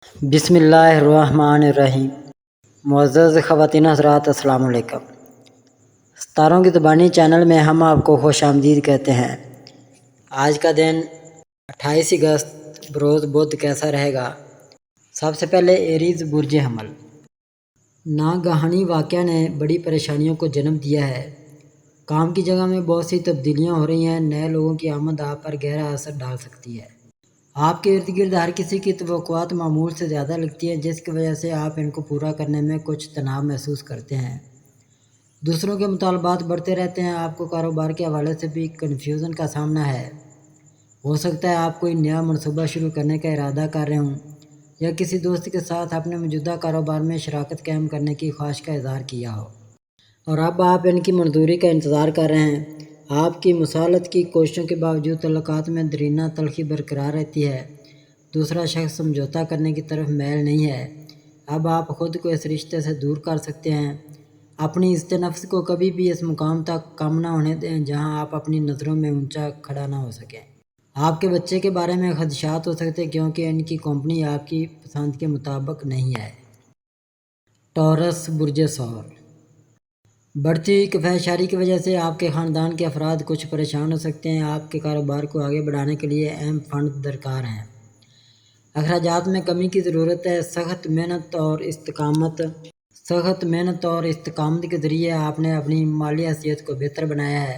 بسم اللہ الرحمن الرحیم۔ معزز خواتین حضرات، السلام علیکم۔ ستاروں کی زبانی چینل میں ہم آپ کو خوش آمدید کہتے ہیں۔ آج کا دن 28 اگست بروز بدھ کیسا رہے گا؟ سب سے پہلے ایریز برج حمل۔ ناگہانی واقعہ نے بڑی پریشانیوں کو جنم دیا ہے۔ کام کی جگہ میں بہت سی تبدیلیاں ہو رہی ہیں۔ نئے لوگوں کی آمد آپ پر گہرا اثر ڈال سکتی ہے۔ آپ کے ارد گرد ہر کسی کی توقعات معمول سے زیادہ لگتی ہیں، جس کی وجہ سے آپ ان کو پورا کرنے میں کچھ تناؤ محسوس کرتے ہیں۔ دوسروں کے مطالبات بڑھتے رہتے ہیں۔ آپ کو کاروبار کے حوالے سے بھی کنفیوژن کا سامنا ہے۔ ہو سکتا ہے آپ کوئی نیا منصوبہ شروع کرنے کا ارادہ کر رہے ہوں یا کسی دوست کے ساتھ اپنے موجودہ کاروبار میں شراکت قائم کرنے کی خواہش کا اظہار کیا ہو، اور اب آپ ان کی منظوری کا انتظار کر رہے ہیں۔ آپ کی مصالحت کی کوششوں کے باوجود تعلقات میں درینہ تلخی برقرار رہتی ہے۔ دوسرا شخص سمجھوتہ کرنے کی طرف میل نہیں ہے۔ اب آپ خود کو اس رشتے سے دور کر سکتے ہیں۔ اپنی عزت نفس کو کبھی بھی اس مقام تک کم نہ ہونے دیں جہاں آپ اپنی نظروں میں اونچا کھڑا نہ ہو سکیں۔ آپ کے بچے کے بارے میں خدشات ہو سکتے ہیں کیونکہ ان کی کمپنی آپ کی پسند کے مطابق نہیں ہے۔ ٹورس برج ثور۔ بڑھتی ہوئی کفایت شعاری کی وجہ سے آپ کے خاندان کے افراد کچھ پریشان ہو سکتے ہیں۔ آپ کے کاروبار کو آگے بڑھانے کے لیے اہم فنڈ درکار ہیں۔ اخراجات میں کمی کی ضرورت ہے۔ سخت محنت اور استقامت کے ذریعے آپ نے اپنی مالی حیثیت کو بہتر بنایا ہے۔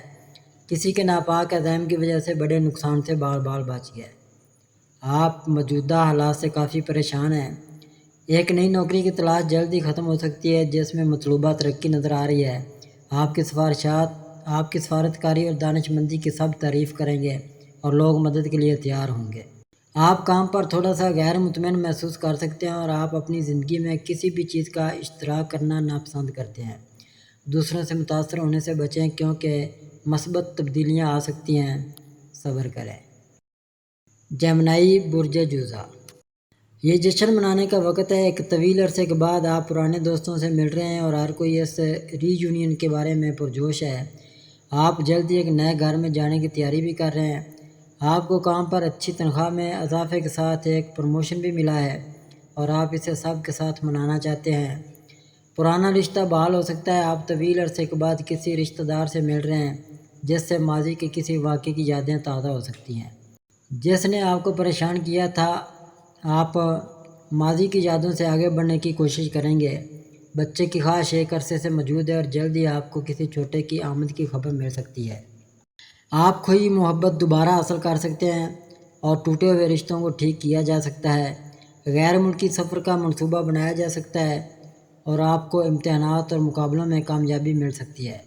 کسی کے ناپاک عزائم کی وجہ سے بڑے نقصان سے بال بچ گئے۔ آپ موجودہ حالات سے کافی پریشان ہیں۔ ایک نئی نوکری کی تلاش جلد ہی ختم ہو سکتی ہے جس میں مطلوبہ ترقی نظر آ رہی ہے۔ آپ کی سفارتکاری اور دانش مندی کی سب تعریف کریں گے اور لوگ مدد کے لیے تیار ہوں گے۔ آپ کام پر تھوڑا سا غیر مطمئن محسوس کر سکتے ہیں اور آپ اپنی زندگی میں کسی بھی چیز کا اشتراک کرنا ناپسند کرتے ہیں۔ دوسروں سے متاثر ہونے سے بچیں کیونکہ مثبت تبدیلیاں آ سکتی ہیں۔ صبر کریں۔ جیمنائی برج جوزا۔ یہ جشن منانے کا وقت ہے۔ ایک طویل عرصے کے بعد آپ پرانے دوستوں سے مل رہے ہیں اور ہر کوئی اس ری یونین کے بارے میں پرجوش ہے۔ آپ جلد ہی ایک نئے گھر میں جانے کی تیاری بھی کر رہے ہیں۔ آپ کو کام پر اچھی تنخواہ میں اضافے کے ساتھ ایک پروموشن بھی ملا ہے اور آپ اسے سب کے ساتھ منانا چاہتے ہیں۔ پرانا رشتہ بحال ہو سکتا ہے۔ آپ طویل عرصے کے بعد کسی رشتہ دار سے مل رہے ہیں جس سے ماضی کے کسی واقعے کی یادیں تازہ ہو سکتی ہیں جس نے آپ کو پریشان کیا تھا۔ آپ ماضی کی یادوں سے آگے بڑھنے کی کوشش کریں گے۔ بچے کی خواہش ایک عرصے سے موجود ہے اور جلد ہی آپ کو کسی چھوٹے کی آمد کی خبر مل سکتی ہے۔ آپ کھوئی محبت دوبارہ حاصل کر سکتے ہیں اور ٹوٹے ہوئے رشتوں کو ٹھیک کیا جا سکتا ہے۔ غیر ملکی سفر کا منصوبہ بنایا جا سکتا ہے اور آپ کو امتحانات اور مقابلوں میں کامیابی مل سکتی ہے۔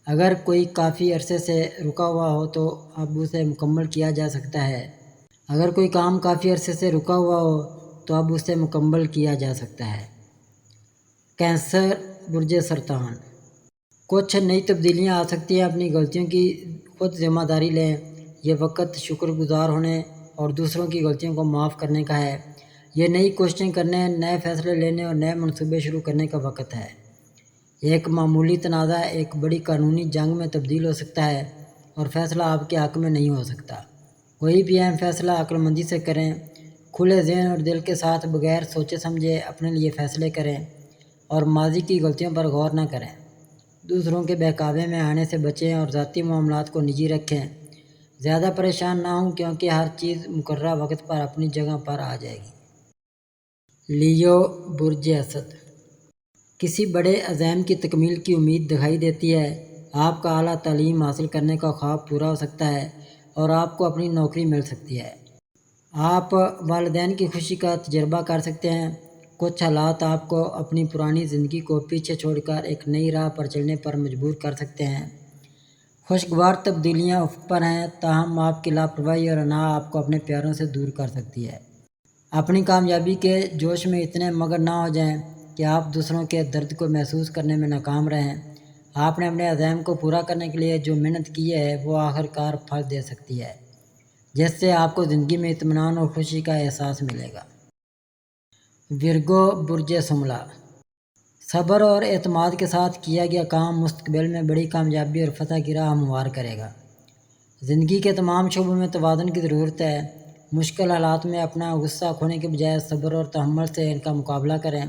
اگر کوئی کافی عرصے سے رکا ہوا ہو تو اب اسے مکمل کیا جا سکتا ہے۔ اگر کوئی کام کافی عرصے سے رکا ہوا ہو تو اب اسے مکمل کیا جا سکتا ہے۔ کینسر برج سرطان۔ کچھ نئی تبدیلیاں آ سکتی ہیں۔ اپنی غلطیوں کی خود ذمہ داری لیں۔ یہ وقت شکر گزار ہونے اور دوسروں کی غلطیوں کو معاف کرنے کا ہے۔ یہ نئی کوششیں کرنے، نئے فیصلے لینے اور نئے منصوبے شروع کرنے کا وقت ہے۔ ایک معمولی تنازع ایک بڑی قانونی جنگ میں تبدیل ہو سکتا ہے اور فیصلہ آپ کے حق میں نہیں ہو سکتا۔ کوئی بھی اہم فیصلہ عقل مندی سے کریں۔ کھلے ذہن اور دل کے ساتھ بغیر سوچے سمجھے اپنے لیے فیصلے کریں اور ماضی کی غلطیوں پر غور نہ کریں۔ دوسروں کے بہکاوے میں آنے سے بچیں اور ذاتی معاملات کو نجی رکھیں۔ زیادہ پریشان نہ ہوں کیونکہ ہر چیز مقررہ وقت پر اپنی جگہ پر آ جائے گی۔ لیو برج اسد۔ کسی بڑے عزم کی تکمیل کی امید دکھائی دیتی ہے۔ آپ کا اعلیٰ تعلیم حاصل کرنے کا خواب پورا ہو سکتا ہے اور آپ کو اپنی نوکری مل سکتی ہے۔ آپ والدین کی خوشی کا تجربہ کر سکتے ہیں۔ کچھ حالات آپ کو اپنی پرانی زندگی کو پیچھے چھوڑ کر ایک نئی راہ پر چلنے پر مجبور کر سکتے ہیں۔ خوشگوار تبدیلیاں افق پر ہیں، تاہم آپ کی لاپرواہی اور انا آپ کو اپنے پیاروں سے دور کر سکتی ہے۔ اپنی کامیابی کے جوش میں اتنے مگن نہ ہو جائیں کہ آپ دوسروں کے درد کو محسوس کرنے میں ناکام رہیں۔ آپ نے اپنے عزائم کو پورا کرنے کے لیے جو محنت کی ہے وہ آخر کار پھل دے سکتی ہے جس سے آپ کو زندگی میں اطمینان اور خوشی کا احساس ملے گا۔ ورگو برج شملہ۔ صبر اور اعتماد کے ساتھ کیا گیا کام مستقبل میں بڑی کامیابی اور فتح کی راہ ہموار کرے گا۔ زندگی کے تمام شعبوں میں توازن کی ضرورت ہے۔ مشکل حالات میں اپنا غصہ کھونے کے بجائے صبر اور تحمل سے ان کا مقابلہ کریں۔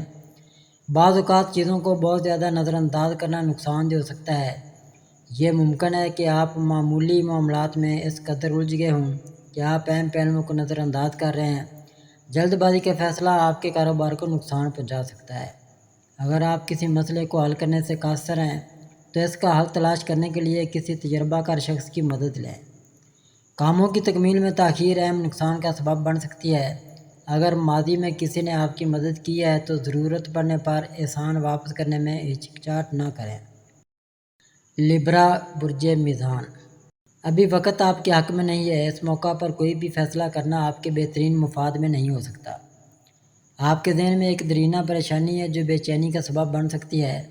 بعض اوقات چیزوں کو بہت زیادہ نظر انداز کرنا نقصان دہ ہو سکتا ہے۔ یہ ممکن ہے کہ آپ معمولی معاملات میں اس قدر الجھ گئے ہوں کہ آپ اہم پہلوؤں کو نظر انداز کر رہے ہیں۔ جلد بازی کا فیصلہ آپ کے کاروبار کو نقصان پہنچا سکتا ہے۔ اگر آپ کسی مسئلے کو حل کرنے سے قاصر ہیں تو اس کا حل تلاش کرنے کے لیے کسی تجربہ کار شخص کی مدد لیں۔ کاموں کی تکمیل میں تاخیر اہم نقصان کا سبب بن سکتی ہے۔ اگر ماضی میں کسی نے آپ کی مدد کی ہے تو ضرورت پڑنے پر احسان واپس کرنے میں ہچکچاہٹ نہ کریں۔ لبرا برج میزان، ابھی وقت آپ کے حق میں نہیں ہے۔ اس موقع پر کوئی بھی فیصلہ کرنا آپ کے بہترین مفاد میں نہیں ہو سکتا۔ آپ کے ذہن میں ایک درینہ پریشانی ہے جو بے چینی کا سبب بن سکتی ہے۔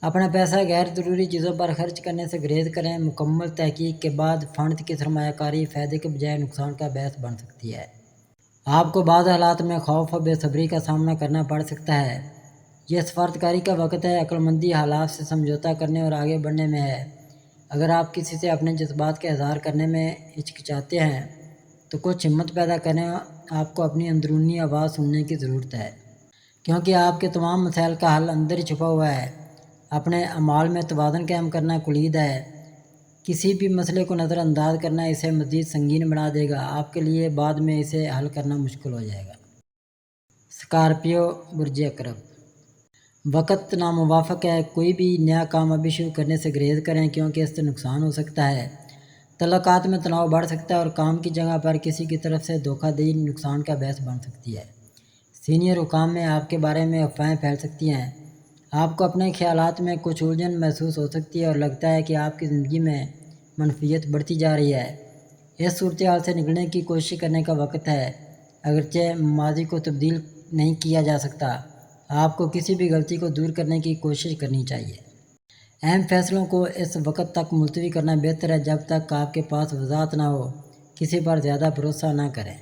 اپنا پیسہ غیر ضروری چیزوں پر خرچ کرنے سے گریز کریں۔ مکمل تحقیق کے بعد فنڈ کی سرمایہ کاری فائدے کے بجائے نقصان کا باعث بن سکتی ہے۔ آپ کو بعض حالات میں خوف اور بے صبری کا سامنا کرنا پڑ سکتا ہے۔ یہ سفارتکاری کا وقت ہے۔ عقل مندی حالات سے سمجھوتہ کرنے اور آگے بڑھنے میں ہے۔ اگر آپ کسی سے اپنے جذبات کا اظہار کرنے میں ہچکچاتے ہیں تو کچھ ہمت پیدا کریں۔ آپ کو اپنی اندرونی آواز سننے کی ضرورت ہے، کیونکہ آپ کے تمام مسائل کا حل اندر ہی چھپا ہوا ہے۔ اپنے اعمال میں توازن قائم کرنا کلید ہے۔ کسی بھی مسئلے کو نظر انداز کرنا اسے مزید سنگین بنا دے گا۔ آپ کے لیے بعد میں اسے حل کرنا مشکل ہو جائے گا۔ اسکارپیو برج عقرب، وقت ناموافق ہے۔ کوئی بھی نیا کام ابھی شروع کرنے سے گریز کریں کیونکہ اس سے نقصان ہو سکتا ہے۔ تعلقات میں تناؤ بڑھ سکتا ہے اور کام کی جگہ پر کسی کی طرف سے دھوکہ دہی نقصان کا باعث بن سکتی ہے۔ سینئر حکام میں آپ کے بارے میں افواہیں پھیل سکتی ہیں۔ آپ کو اپنے خیالات میں کچھ الجھن محسوس ہو سکتی ہے اور لگتا ہے کہ آپ کی زندگی میں منفیت بڑھتی جا رہی ہے۔ اس صورتحال سے نکلنے کی کوشش کرنے کا وقت ہے۔ اگرچہ ماضی کو تبدیل نہیں کیا جا سکتا، آپ کو کسی بھی غلطی کو دور کرنے کی کوشش کرنی چاہیے۔ اہم فیصلوں کو اس وقت تک ملتوی کرنا بہتر ہے جب تک آپ کے پاس وضاحت نہ ہو۔ کسی پر زیادہ بھروسہ نہ کریں۔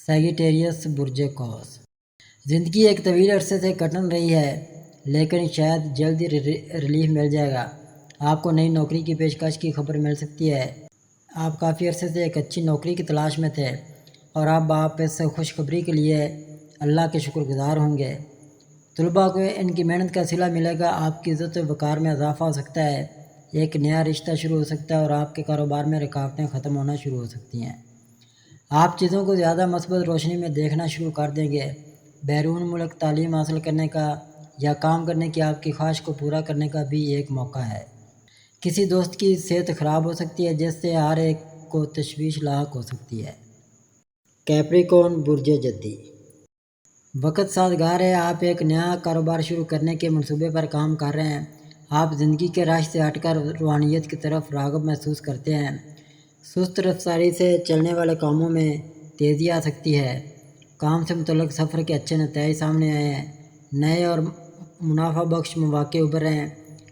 سیجیٹیریس برج قوس، زندگی ایک طویل عرصے سے کٹن رہی ہے لیکن شاید جلد ہی ریلیف مل جائے گا۔ آپ کو نئی نوکری کی پیشکش کی خبر مل سکتی ہے۔ آپ کافی عرصے سے ایک اچھی نوکری کی تلاش میں تھے اور اب آپ اس خوشخبری کے لیے اللہ کے شکر گزار ہوں گے۔ طلباء کو ان کی محنت کا صلہ ملے گا۔ آپ کی عزت و وقار میں اضافہ ہو سکتا ہے۔ ایک نیا رشتہ شروع ہو سکتا ہے اور آپ کے کاروبار میں رکاوٹیں ختم ہونا شروع ہو سکتی ہیں۔ آپ چیزوں کو زیادہ مثبت روشنی میں دیکھنا شروع کر دیں گے۔ بیرون ملک تعلیم حاصل کرنے کا یا کام کرنے کی آپ کی خواہش کو پورا کرنے کا بھی ایک موقع ہے۔ کسی دوست کی صحت خراب ہو سکتی ہے جس سے ہر ایک کو تشویش لاحق ہو سکتی ہے۔ کیپریکون برج جدی، وقت سازگار ہے۔ آپ ایک نیا کاروبار شروع کرنے کے منصوبے پر کام کر رہے ہیں۔ آپ زندگی کے راہ سے ہٹ کر روحانیت کی طرف راغب محسوس کرتے ہیں۔ سست رفتاری سے چلنے والے کاموں میں تیزی آ سکتی ہے۔ کام سے متعلق سفر کے اچھے نتائج سامنے آئے ہیں۔ نئے اور منافع بخش مواقع ابھر رہے ہیں۔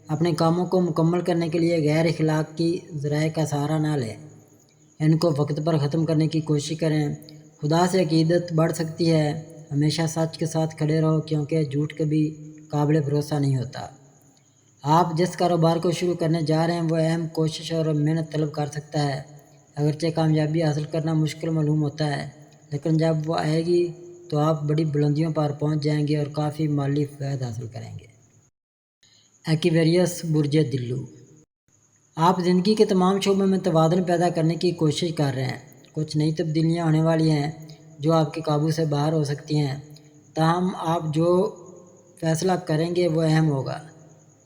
اپنے کاموں کو مکمل کرنے کے لیے غیر اخلاقی ذرائع کا سہارا نہ لیں۔ ان کو وقت پر ختم کرنے کی کوشش کریں۔ خدا سے عقیدت بڑھ سکتی ہے۔ ہمیشہ سچ کے ساتھ کھڑے رہو کیونکہ جھوٹ کبھی قابل بھروسہ نہیں ہوتا۔ آپ جس کاروبار کو شروع کرنے جا رہے ہیں وہ اہم کوشش اور محنت طلب کر سکتا ہے۔ اگرچہ کامیابی حاصل کرنا مشکل معلوم ہوتا ہے لیکن جب وہ آئے گی تو آپ بڑی بلندیوں پر پہنچ جائیں گے اور کافی مالی فائد حاصل کریں گے۔ ایکویریس برج دلو، آپ زندگی کے تمام شعبوں میں توازن پیدا کرنے کی کوشش کر رہے ہیں۔ کچھ نئی تبدیلیاں ہونے والی ہیں جو آپ کے قابو سے باہر ہو سکتی ہیں، تاہم آپ جو فیصلہ کریں گے وہ اہم ہوگا۔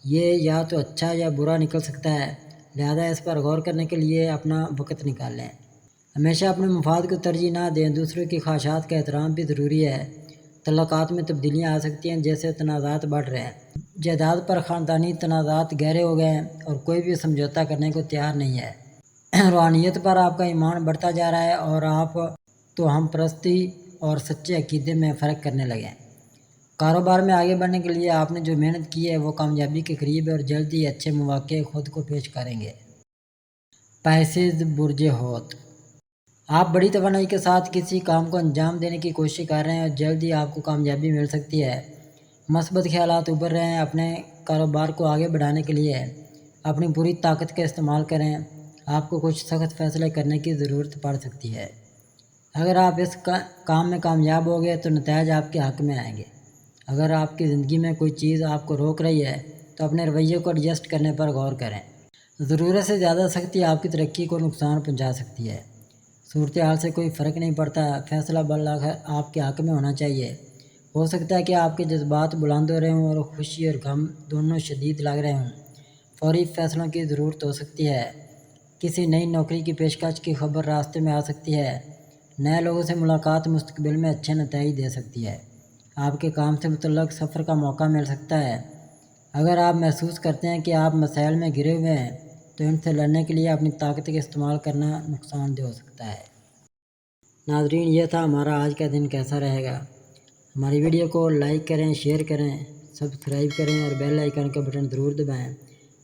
یہ یا تو اچھا یا برا نکل سکتا ہے، لہذا اس پر غور کرنے کے لیے اپنا وقت نکال لیں۔ ہمیشہ اپنے مفاد کو ترجیح نہ دیں۔ دوسروں کی خواہشات کا احترام بھی ضروری ہے۔ تعلقات میں تبدیلیاں آ سکتی ہیں جیسے تنازعات بڑھ رہے ہیں۔ جائیداد پر خاندانی تنازعات گہرے ہو گئے ہیں اور کوئی بھی سمجھوتہ کرنے کو تیار نہیں ہے۔ روحانیت پر آپ کا ایمان بڑھتا جا رہا ہے اور آپ توہم پرستی اور سچے عقیدے میں فرق کرنے لگے۔ کاروبار میں آگے بڑھنے کے لیے آپ نے جو محنت کی ہے وہ کامیابی کے قریب ہے اور جلد ہی اچھے مواقع خود کو پیش کریں گے۔ پائسیز برج حوت، آپ بڑی توانائی کے ساتھ کسی کام کو انجام دینے کی کوشش کر رہے ہیں اور جلد ہی آپ کو کامیابی مل سکتی ہے۔ مثبت خیالات ابھر رہے ہیں۔ اپنے کاروبار کو آگے بڑھانے کے لیے اپنی پوری طاقت کا استعمال کریں۔ آپ کو کچھ سخت فیصلے کرنے کی ضرورت پڑ سکتی ہے۔ اگر آپ اس کام میں کامیاب ہو گئے تو نتائج آپ کے حق میں آئیں گے۔ اگر آپ کی زندگی میں کوئی چیز آپ کو روک رہی ہے تو اپنے رویے کو ایڈجسٹ کرنے پر غور کریں۔ ضرورت سے زیادہ سختی آپ کی ترقی کو نقصان پہنچا سکتی ہے۔ صورتحال سے کوئی فرق نہیں پڑتا، فیصلہ بالآخر آپ کے حق میں ہونا چاہیے۔ ہو سکتا ہے کہ آپ کے جذبات بلند ہو رہے ہوں اور خوشی اور غم دونوں شدید لگ رہے ہوں۔ فوری فیصلوں کی ضرورت ہو سکتی ہے۔ کسی نئی نوکری کی پیشکش کی خبر راستے میں آ سکتی ہے۔ نئے لوگوں سے ملاقات مستقبل میں اچھے نتائج دے سکتی ہے۔ آپ کے کام سے متعلق سفر کا موقع مل سکتا ہے۔ اگر آپ محسوس کرتے ہیں کہ آپ مسائل میں گھرے ہوئے ہیں تو ان سے لڑنے کے لیے اپنی طاقت کا استعمال کرنا نقصان دہ ہو سکتا ہے۔ ناظرین، یہ تھا ہمارا آج کا دن کیسا رہے گا۔ ہماری ویڈیو کو لائک کریں، شیئر کریں، سبسکرائب کریں اور بیل آئیکن کا بٹن ضرور دبائیں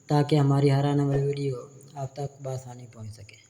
تاکہ ہماری ہر آنے والی ویڈیو آپ تک بآسانی پہنچ سکے۔